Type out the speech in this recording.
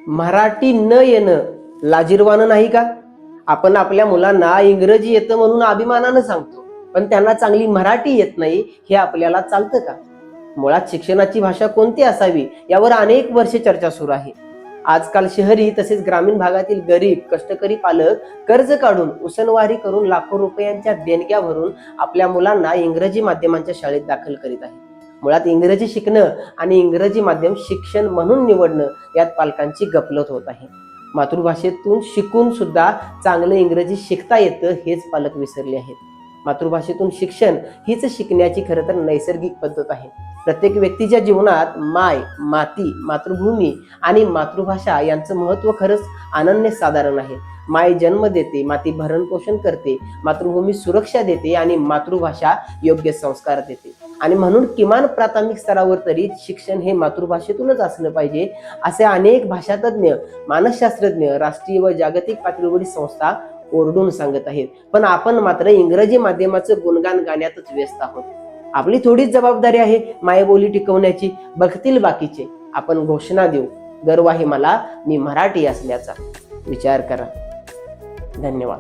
मराठी न येणं लाजिरवाणं नाही का? आपण आपल्या मुलांना इंग्रजी येतं म्हणून अभिमानानं सांगतो, पण त्यांना चांगली मराठी येत नाही हे आपल्याला चालतं का? मुळात शिक्षणाची भाषा कोणती असावी यावर अनेक वर्षे चर्चा सुरू आहे. आजकाल शहरी तसेच ग्रामीण भागातील गरीब कष्टकरी पालक कर्ज काढून उसनवारी करून लाखो रुपयांच्या देणग्या भरून आपल्या मुलांना इंग्रजी माध्यमांच्या शाळेत दाखल करीत आहेत. मुळात इंग्रजी शिकणं आणि इंग्रजी माध्यम शिक्षण म्हणून निवडणं यात पालकांची गफलत होत आहे. मातृभाषेतून शिकून सुद्धा चांगलं इंग्रजी शिकता येतं हेच पालक विसरले आहेत. मातृभाषेतून शिक्षण हीच शिकण्याची खरं तर नैसर्गिक पद्धत आहे. प्रत्येक व्यक्तीच्या जीवनात माय, माती, मातृभूमी आणि मातृभाषा यांचं महत्त्व खरंच अनन्यसाधारण आहे. माय जन्म देते, माती भरण पोषण करते, मातृभूमी सुरक्षा देते आणि मातृभाषा योग्य संस्कार देते. आणि म्हणून किमान प्राथमिक स्तरावर तरी शिक्षण हे मातृभाषेतूनच असलं पाहिजे असे अनेक भाषातज्ञ, मानसशास्त्रज्ञ, राष्ट्रीय व जागतिक पातळीवरील संस्था ओरडून सांगत आहेत. पण आपण मात्र इंग्रजी माध्यमाचं गुणगान गाण्यातच व्यस्त आहोत. आपली थोडीच जबाबदारी आहे मायबोली टिकवण्याची. बघतील बाकीचे, आपण घोषणा देऊ, गर्व आहे मला मी मराठी असल्याचा. विचार करा. धन्यवाद.